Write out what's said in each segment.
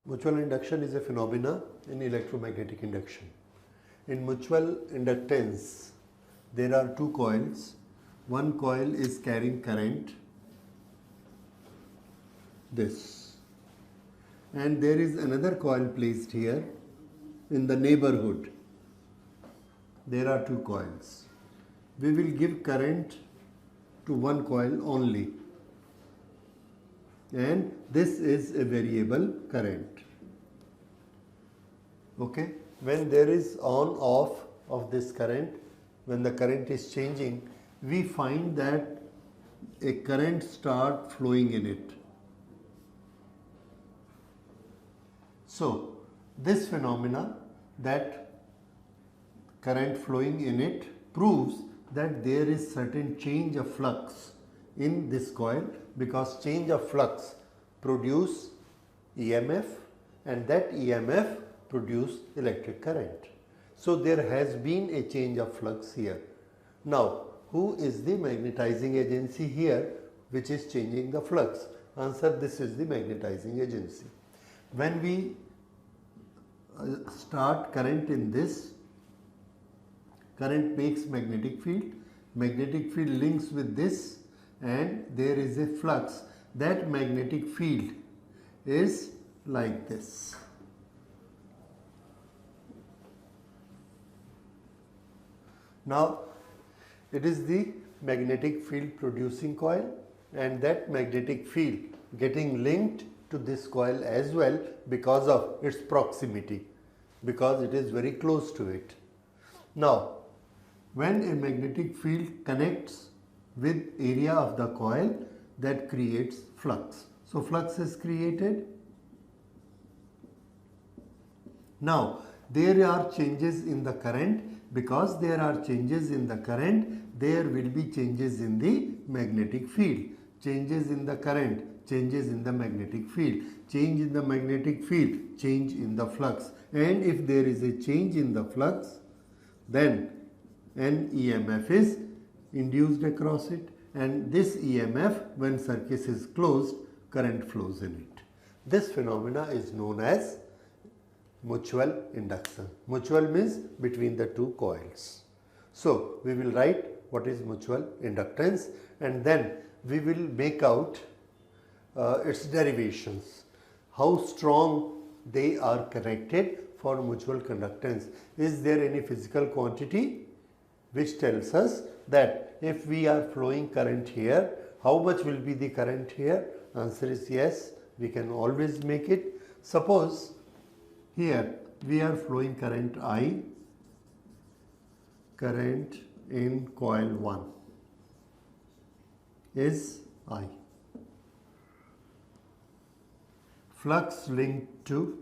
Mutual induction is a phenomena in electromagnetic induction. In mutual inductance, there are two coils. One coil is carrying current, this, and there is another coil placed here in the neighborhood. There are two coils. We will give current to one coil only, and this is a variable current. Okay, when there is on off of this current, when the current is changing, we find that a current start flowing in it. So this phenomena, that current flowing in it, proves that there is certain change of flux in this coil, because change of flux produce EMF and that EMF produce electric current. So there has been a change of flux here. Now, who is the magnetizing agency here which is changing the flux? Answer: this is the magnetizing agency. When we start current in this, current makes magnetic field links with this, and there is a flux. That magnetic field is like this. Now, it is the magnetic field producing coil, and that magnetic field getting linked to this coil as well because of its proximity, because it is very close to it. Now, when a magnetic field connects with area of the coil, that creates flux. So flux is created. Now, there are changes in the current. Because there are changes in the current, there will be changes in the magnetic field. Changes in the current, changes in the magnetic field. Change in the magnetic field, change in the flux. And if there is a change in the flux, then an EMF is induced across it, and this EMF, when circuit is closed, current flows in it. This phenomena is known as mutual induction. Mutual means between the two coils. So we will write what is mutual inductance, and then we will make out its derivations, how strong they are connected for mutual conductance. Is there any physical quantity which tells us that if we are flowing current here, how much will be the current here? Answer is yes, we can always make it. Suppose here we are flowing current I, current in coil 1 is I. Flux linked to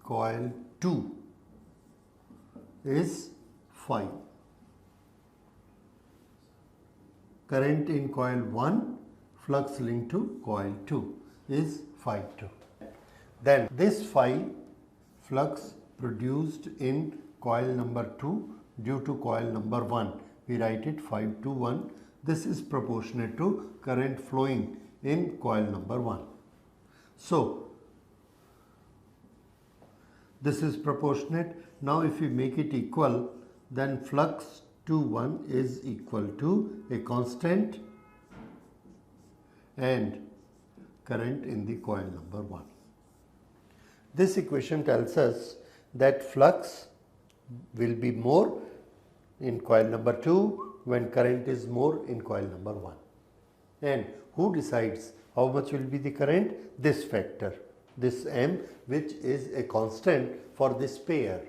coil 2 is phi. Current in coil 1, flux linked to coil 2 is phi 2. Then this phi flux produced in coil number 2 due to coil number 1, we write it phi 2 1. This is proportionate to current flowing in coil number 1. So this is proportionate. Now if we make it equal, then flux 2 1 is equal to a constant and current in the coil number 1. This equation tells us that flux will be more in coil number 2 when current is more in coil number 1. And who decides how much will be the current? This factor, this M, which is a constant for this pair,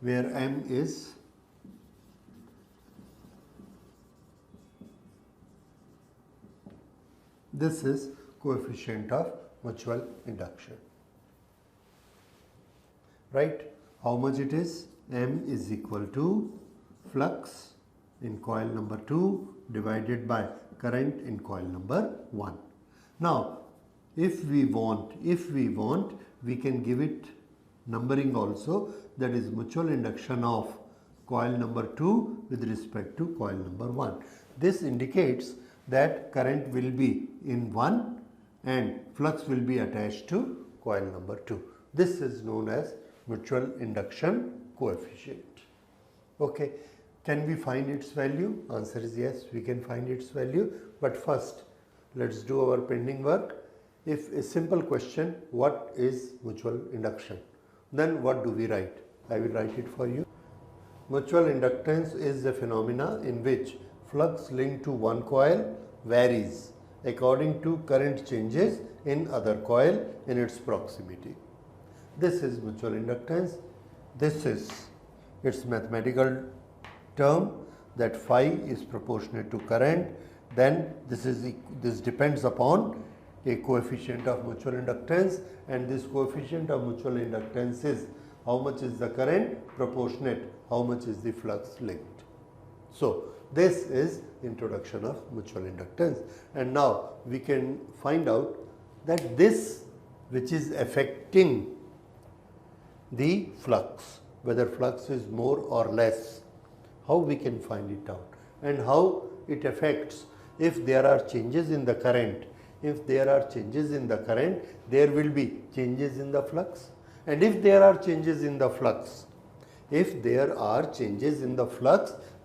where M is this is coefficient of mutual induction. Right? How much it is? M is equal to flux in coil number 2 divided by current in coil number 1. Now, if we want, we can give it numbering also, that is mutual induction of coil number 2 with respect to coil number 1. This indicates that current will be in 1 and flux will be attached to coil number 2. This is known as mutual induction coefficient. Okay, can we find its value? Answer is yes, we can find its value. But first, let's do our pending work. If a simple question, what is mutual induction? Then what do we write? I will write it for you. Mutual inductance is a phenomena in which flux linked to one coil varies according to current changes in other coil in its proximity. This is mutual inductance. This is its mathematical term, that phi is proportionate to current. Then this depends upon a coefficient of mutual inductance, and this coefficient of mutual inductance is how much is the current proportionate, how much is the flux linked. So this is introduction of mutual inductance, and now we can find out that this which is affecting the flux, whether flux is more or less, how we can find it out, and how it affects. If there are changes in the current, if there are changes in the current, there will be changes in the flux, and if there are changes in the flux,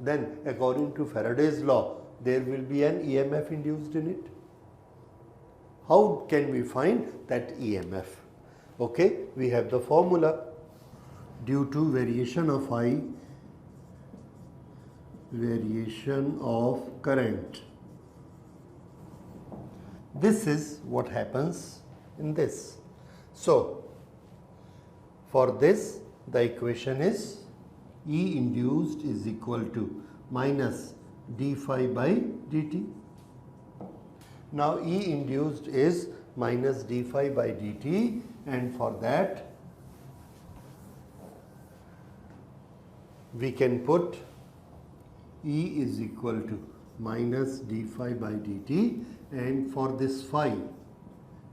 then according to Faraday's law, there will be an EMF induced in it. How can we find that EMF? Okay, we have the formula. Due to variation of I, variation of current. This is what happens in this. So, for this, the equation is E induced is equal to minus d phi by dt. Now, E induced is minus d phi by dt, and for that we can put E is equal to minus d phi by dt, and for this phi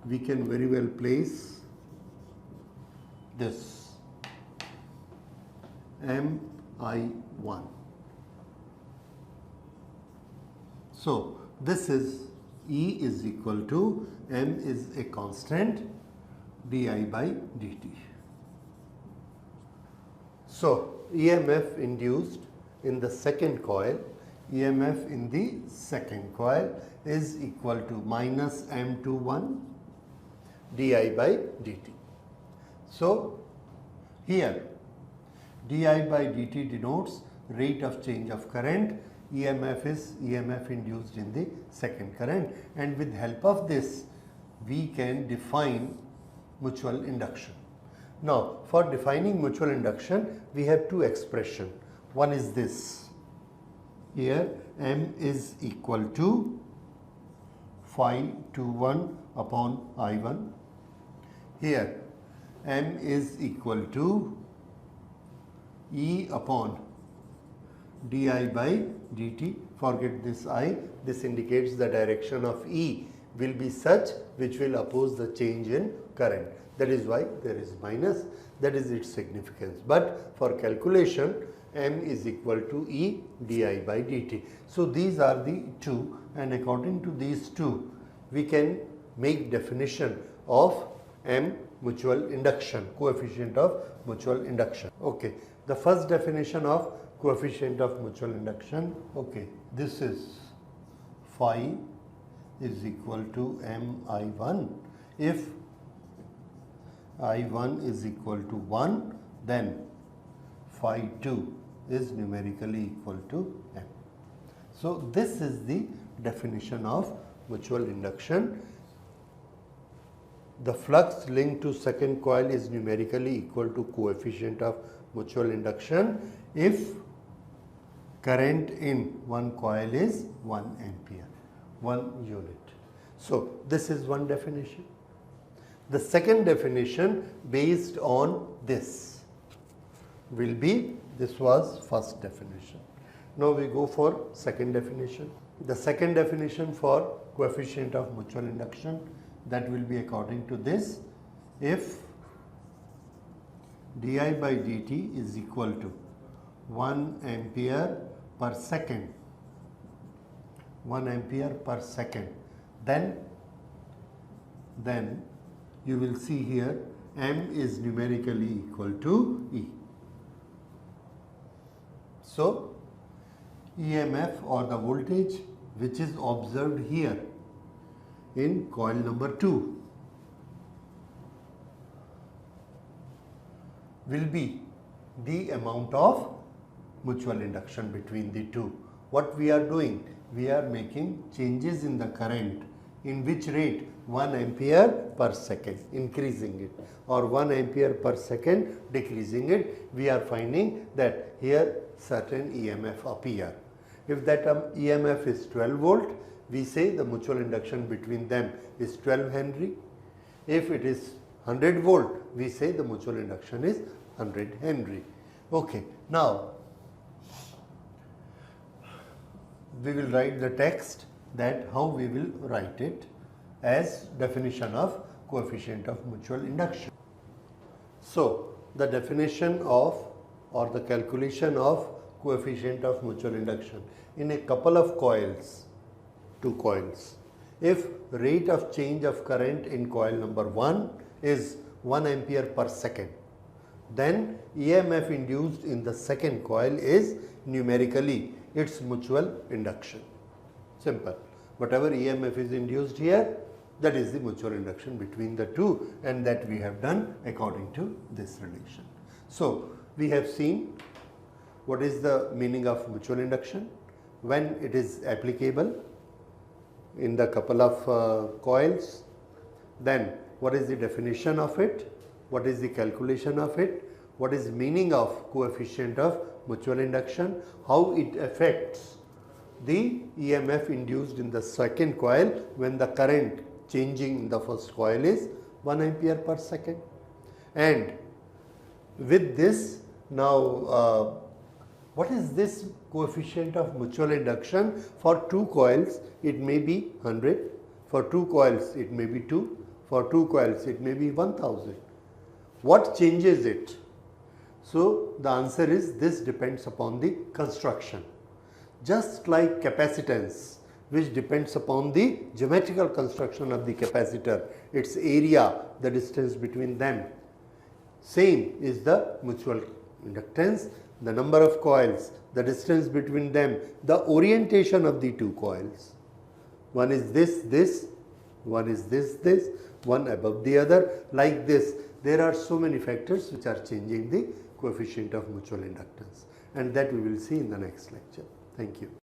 we can very well place this Mi1. So this is E is equal to M is a constant di by dt. So EMF induced in the second coil, EMF in the second coil is equal to minus M21 di by dt. So here di by dt denotes rate of change of current, EMF is EMF induced in the second current, and with help of this we can define mutual induction. Now, for defining mutual induction, we have two expressions. One is this. Here, M is equal to phi 21 upon I1. Here, M is equal to E upon di by dt. Forget this I. This indicates the direction of E will be such which will oppose the change in current. That is why there is minus, that is its significance. But for calculation, M is equal to E di by dt. So these are the two, and according to these two, we can make definition of M mutual induction, coefficient of mutual induction. Okay, the first definition of coefficient of mutual induction. Okay, this is phi is equal to Mi1. If I1 is equal to 1, then phi 2 is numerically equal to M. So this is the definition of mutual induction. The flux linked to second coil is numerically equal to coefficient of mutual induction if current in one coil is 1 ampere, 1 unit. So this is one definition. The second definition based on this will be, this was first definition. Now we go for second definition. The second definition for coefficient of mutual induction, that will be according to this. If di by dt is equal to 1 ampere per second 1 ampere per second. Then you will see here M is numerically equal to E. So EMF or the voltage which is observed here in coil number 2 will be the amount of mutual induction between the two. What we are doing? We are making changes in the current. In which rate? 1 ampere per second, increasing it, or 1 ampere per second decreasing it. We are finding that here certain EMF appear. If that EMF is 12 volt, we say the mutual induction between them is 12 Henry. If it is 100 volt, we say the mutual induction is 100 Henry. Okay, now we will write the text, that how we will write it as definition of coefficient of mutual induction. So the definition of or the calculation of coefficient of mutual induction in a couple of coils, 2 coils. If rate of change of current in coil number 1 is 1 ampere per second, then EMF induced in the second coil is numerically its mutual induction. Simple. Whatever EMF is induced here, that is the mutual induction between the two, and that we have done according to this relation. So we have seen what is the meaning of mutual induction, when it is applicable in the couple of coils, then what is the definition of it, what is the calculation of it, what is meaning of coefficient of mutual induction, how it affects the EMF induced in the second coil when the current changing in the first coil is 1 ampere per second. And with this, now what is this coefficient of mutual induction? For 2 coils it may be 100, for 2 coils it may be 2, for 2 coils it may be 1000. What changes it? So the answer is this depends upon the construction. Just like capacitance, which depends upon the geometrical construction of the capacitor, its area, the distance between them. Same is the mutual inductance, the number of coils, the distance between them, the orientation of the 2 coils. One is this, one is this, one above the other, like this. There are so many factors which are changing the coefficient of mutual inductance, and that we will see in the next lecture. Thank you.